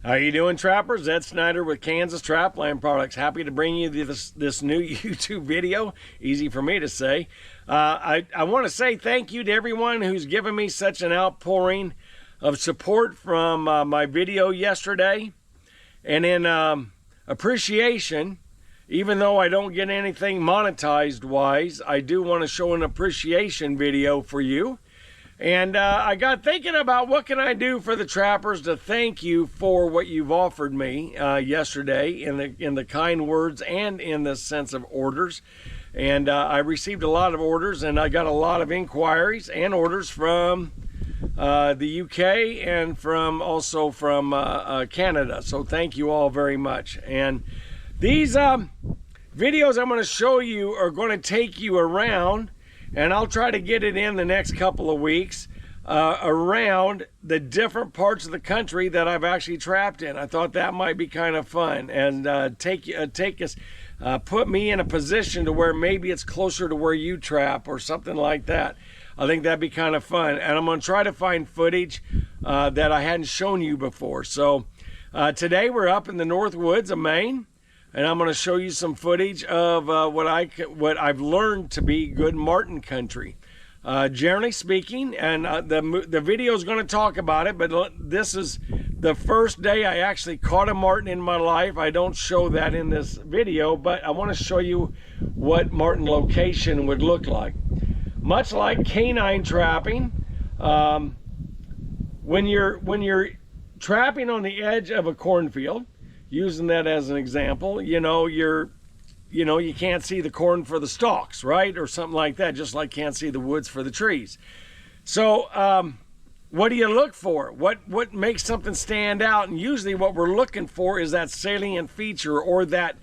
How you doing, trappers? Ed Schneider with Kansas Trapland Products. Happy to bring you this new YouTube video. Easy for me to say. I want to say thank you to everyone who's given me such an outpouring of support from my video yesterday. And in appreciation, even though I don't get anything monetized wise, I do want to show an appreciation video for you. And I got thinking about what can I do for the trappers to thank you for what you've offered me yesterday in the kind words and in the sense of orders. And I received a lot of orders, and I got a lot of inquiries and orders from the UK and also from Canada. So thank you all very much. And these videos I'm going to show you are going to take you around, and I'll try to get it in the next couple of weeks around the different parts of the country that I've actually trapped in. I thought that might be kind of fun, and put me in a position to where maybe it's closer to where you trap or something like that. I think that'd be kind of fun, and I'm going to try to find footage that I hadn't shown you before. So today we're up in the North Woods of Maine, and I'm going to show you some footage of what I've learned to be good marten country. Generally speaking, and the video is going to talk about it, but this is the first day I actually caught a marten in my life. I don't show that in this video, but I want to show you what marten location would look like. Much like canine trapping, when you're trapping on the edge of a cornfield, using that as an example, you can't see the corn for the stalks, right? Or something like that, just like can't see the woods for the trees. So what do you look for? What makes something stand out? And usually what we're looking for is that salient feature, or that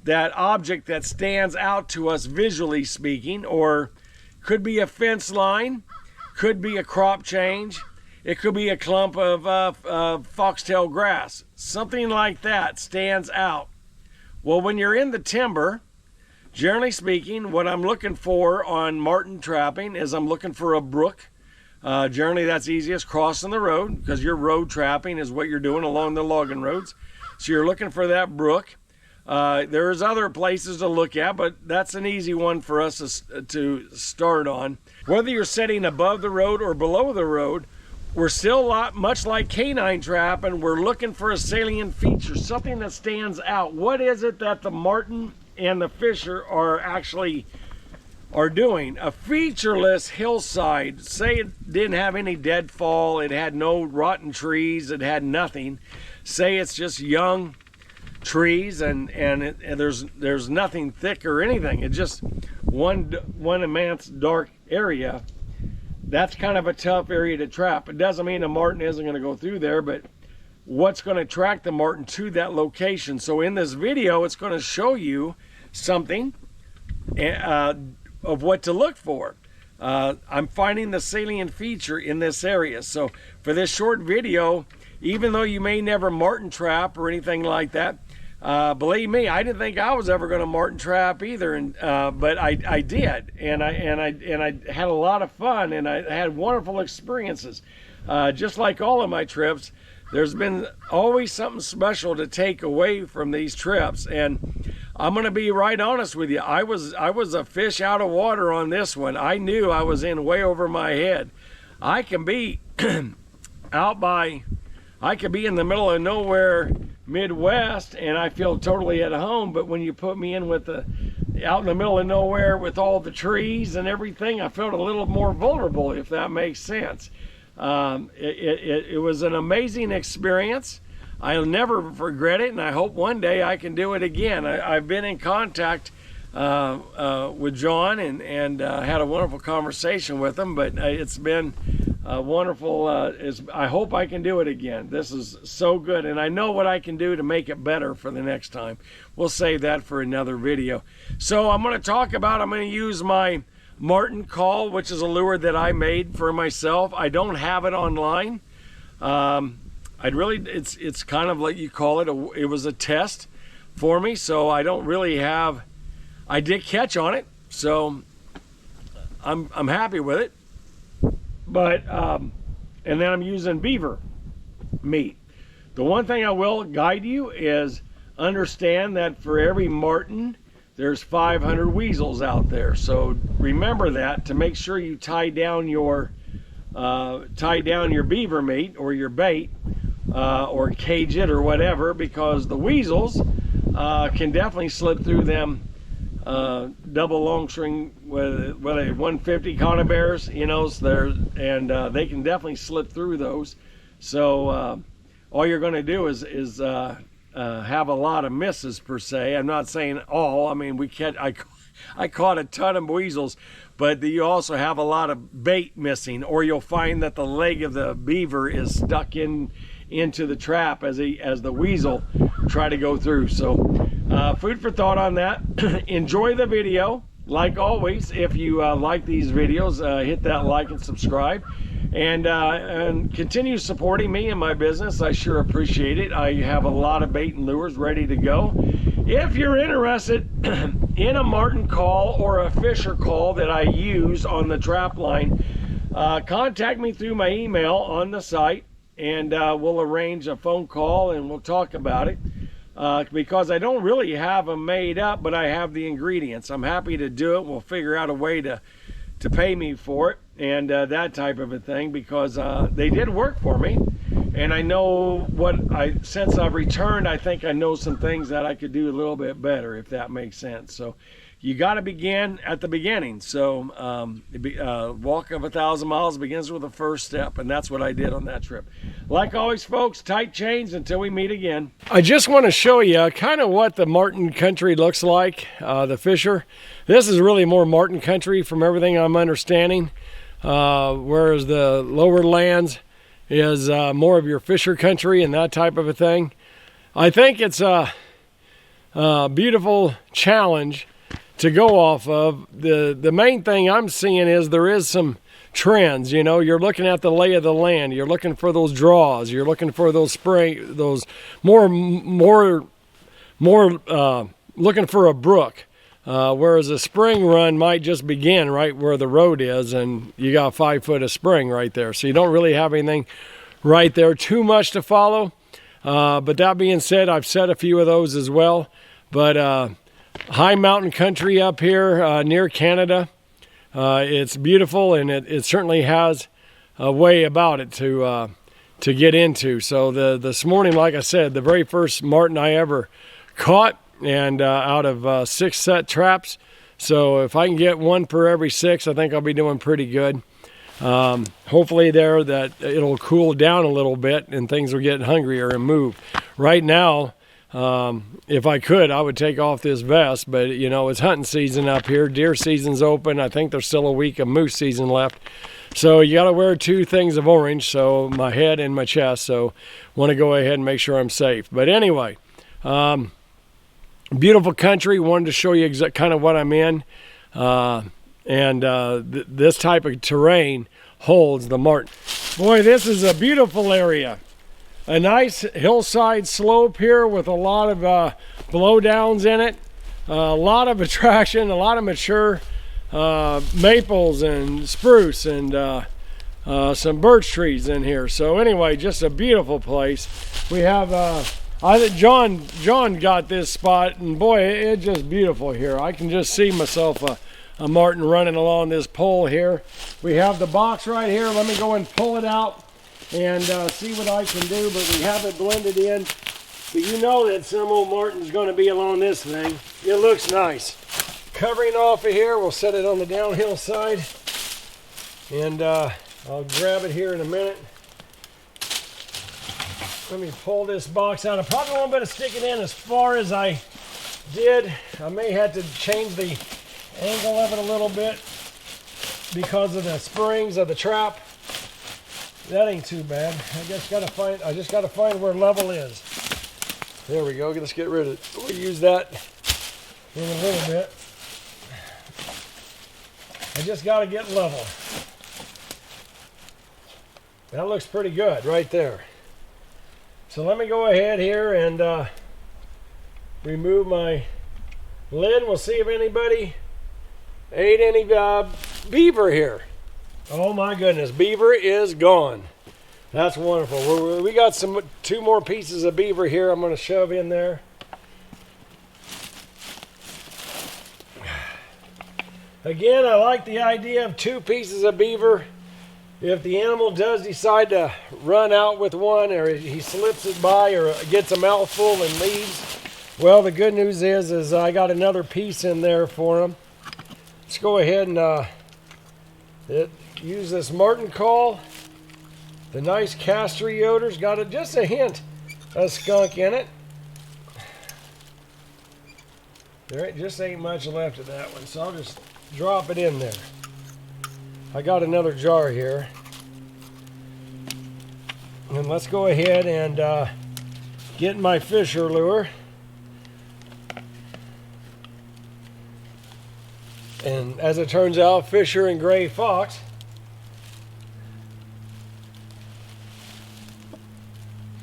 object that stands out to us visually speaking, or could be a fence line, could be a crop change, it could be a clump of foxtail grass. Something like that stands out. Well, when you're in the timber, generally speaking, what I'm looking for on marten trapping is I'm looking for a brook. Generally, that's easiest, crossing the road, because your road trapping is what you're doing along the logging roads. So you're looking for that brook. There's other places to look at, but that's an easy one for us to start on. Whether you're setting above the road or below the road, we're still much like canine trapping. We're looking for a salient feature, something that stands out. What is it that the marten and the fisher are doing? A featureless hillside, say it didn't have any deadfall, it had no rotten trees, it had nothing. Say it's just young trees and there's nothing thick or anything. It's just one immense dark area. That's kind of a tough area to trap. It doesn't mean a marten isn't going to go through there, but what's going to attract the marten to that location? So in this video, it's going to show you something of what to look for. I'm finding the salient feature in this area. So for this short video, even though you may never marten trap or anything like that, believe me, I didn't think I was ever going to marten trap either, but I did, and I had a lot of fun, and I had wonderful experiences. Just like all of my trips, there's been always something special to take away from these trips, and I'm going to be right honest with you. I was a fish out of water on this one. I knew I was in way over my head. I can be I could be in the middle of nowhere, Midwest, and I feel totally at home. But when you put me in out in the middle of nowhere with all the trees and everything, I felt a little more vulnerable, if that makes sense. It was an amazing experience. I'll never regret it, and I hope one day I can do it again. I've been in contact with John and had a wonderful conversation with him, but it's been wonderful. I hope I can do it again. This is so good, and I know what I can do to make it better for the next time. We'll save that for another video. So I'm going to use my Marten call, which is a lure that I made for myself. I don't have it online. It's kind of like you call it. It was a test for me, so I don't really have. I did catch on it, so I'm happy with it. But and then I'm using beaver meat. The one thing I will guide you is understand that for every marten, there's 500 weasels out there. So remember that to make sure you tie down your beaver meat or your bait, or cage it or whatever, because the weasels can definitely slip through them double long string with 150 conibears, you know, so they can definitely slip through those. So all you're going to do is have a lot of misses per se. I'm not saying all. I mean, I caught a ton of weasels, but you also have a lot of bait missing, or you'll find that the leg of the beaver is stuck into the trap as the weasel try to go through. So food for thought on that. Enjoy the video. Like always, if you like these videos, hit that like and subscribe, and continue supporting me and my business. I sure appreciate it. I have a lot of bait and lures ready to go. If you're interested in a marten call or a fisher call that I use on the trap line, contact me through my email on the site, and we'll arrange a phone call and we'll talk about it. Because I don't really have them made up, but I have the ingredients. I'm happy to do it. We'll figure out a way to pay me for it, and that type of a thing, because they did work for me. And I know since I've returned, I think I know some things that I could do a little bit better, if that makes sense. So you got to begin at the beginning. So walk of 1,000 miles begins with the first step, and that's what I did on that trip. Like always, folks, tight chains until we meet again. I just want to show you kind of what the marten country looks like, the fisher. This is really more marten country from everything I'm understanding, whereas the lower lands is more of your fisher country and that type of a thing. I think it's a beautiful challenge to go off of. The main thing I'm seeing is there is some trends. You know, you're looking at the lay of the land, you're looking for those draws, you're looking for those more looking for a brook, whereas a spring run might just begin right where the road is, and you got 5 foot of spring right there, so you don't really have anything right there too much to follow. But that being said, I've set a few of those as well. But high mountain country up here near Canada. It's beautiful, and it certainly has a way about it to get into. So this morning, like I said, the very first marten I ever caught, and out of 6 set traps. So if I can get 1 per every 6, I think I'll be doing pretty good. Hopefully that it'll cool down a little bit and things will get hungrier and move. Right now, if I could, I would take off this vest, but you know, it's hunting season up here. Deer season's open. I think there's still a week of moose season left. So you got to wear 2 things of orange, so my head and my chest. So want to go ahead and make sure I'm safe. But anyway, beautiful country. Wanted to show you kind of what I'm in. This type of terrain holds the marten. Boy, this is a beautiful area. A nice hillside slope here with a lot of blowdowns in it. A lot of attraction, a lot of mature maples and spruce and some birch trees in here. So anyway, just a beautiful place. We have, I think John got this spot, and boy, it's just beautiful here. I can just see myself a marten running along this pole here. We have the box right here. Let me go and pull it out and see what I can do, but we have it blended in. But you know that some old marten's going to be along this thing. It looks nice. Covering off of here, we'll set it on the downhill side, and I'll grab it here in a minute. Let me pull this box out. I probably won't be able to stick it in as far as I did. I may have to change the angle of it a little bit because of the springs of the trap. That ain't too bad. I just gotta find where level is. There we go. Let's get rid of it. We'll use that in a little bit. I just gotta get level. That looks pretty good right there. So let me go ahead here and remove my lid. We'll see if anybody ate any beaver here. Oh my goodness, beaver is gone. That's wonderful. We got two more pieces of beaver here I'm going to shove in there. Again, I like the idea of 2 pieces of beaver. If the animal does decide to run out with one, or he slips it by, or gets a mouthful and leaves, well, the good news is I got another piece in there for him. Let's go ahead and use this Marten call. The nice castery odor's got just a hint of skunk in it. There just ain't much left of that one, so I'll just drop it in there. I got another jar here. And let's go ahead and get my fisher lure. And as it turns out, fisher and gray fox.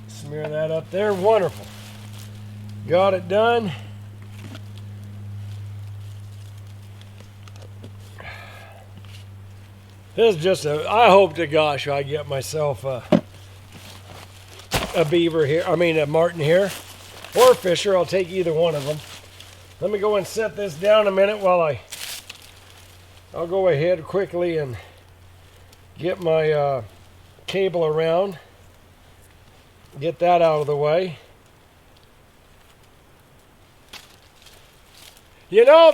Smear that up there. Wonderful. Got it done. This is just I hope to gosh I get myself a beaver here. I mean a Marten here. Or a fisher. I'll take either one of them. Let me go and set this down a minute while I'll go ahead quickly and get my cable around. Get that out of the way. You know,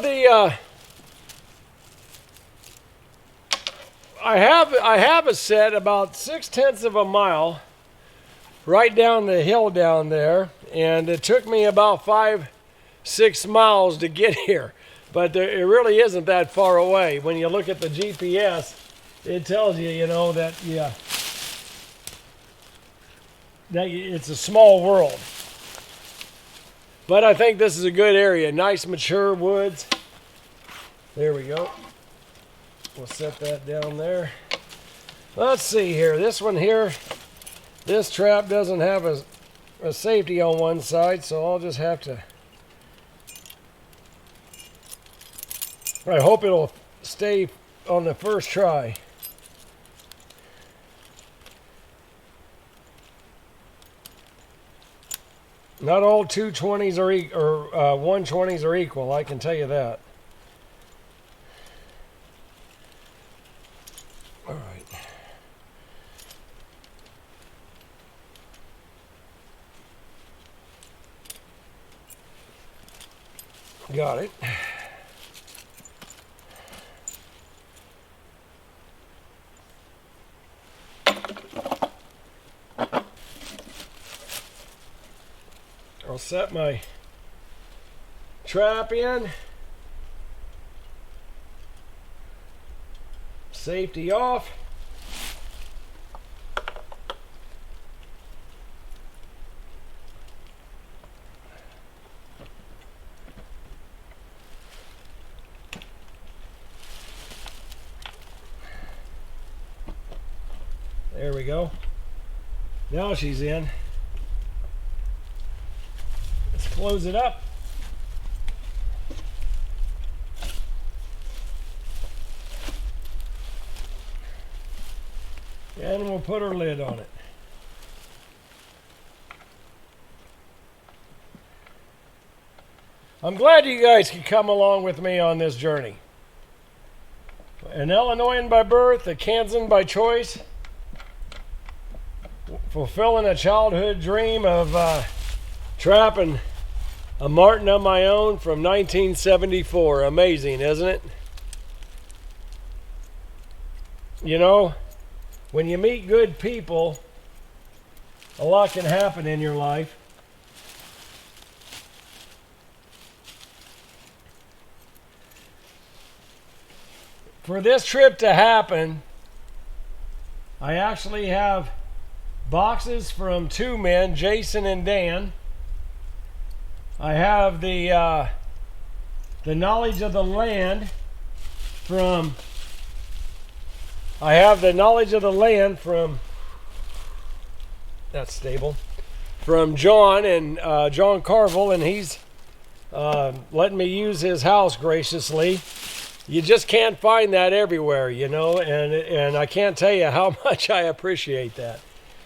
I have a set about 6/10 of a mile right down the hill down there, and it took me about 5-6 miles to get here. But it really isn't that far away. When you look at the GPS, it tells you, you know, that it's a small world. But I think this is a good area. Nice mature woods. There we go. We'll set that down there. Let's see here. This one here, this trap doesn't have a safety on one side, so I'll just have to... I hope it'll stay on the first try. Not all 220s or 120s are equal, I can tell you that. All right. Got it. I'll set my trap in. Safety off. There we go. Now she's in. Close it up. And we'll put our lid on it. I'm glad you guys could come along with me on this journey. An Illinoisan by birth, a Kansan by choice, fulfilling a childhood dream of trapping a Marten of my own from 1974. Amazing, isn't it? You know, when you meet good people, a lot can happen in your life. For this trip to happen, I actually have boxes from 2 men, Jason and Dan. I have the knowledge of the land from that's stable, from John and John Carville, and he's letting me use his house graciously. You just can't find that everywhere, you know, and I can't tell you how much I appreciate that.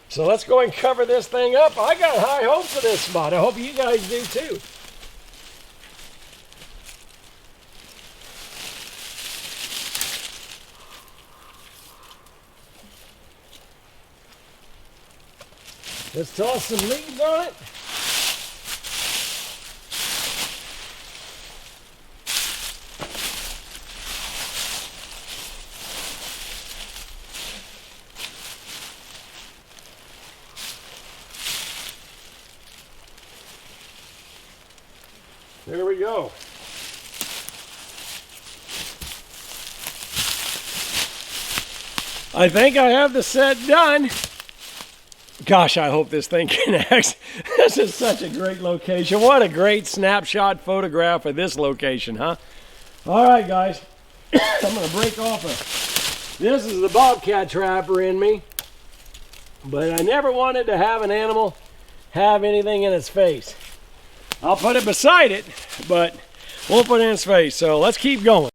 So let's go and cover this thing up. I got high hopes for this spot. I hope you guys do too. Let's toss some leaves on it. There we go. I think I have the set done. Gosh, I hope this thing connects. This is such a great location. What a great snapshot photograph of this location, huh? All right, guys. I'm going to break off this is the bobcat trapper in me. But I never wanted to have an animal have anything in its face. I'll put it beside it, but won't put it in its face. So let's keep going.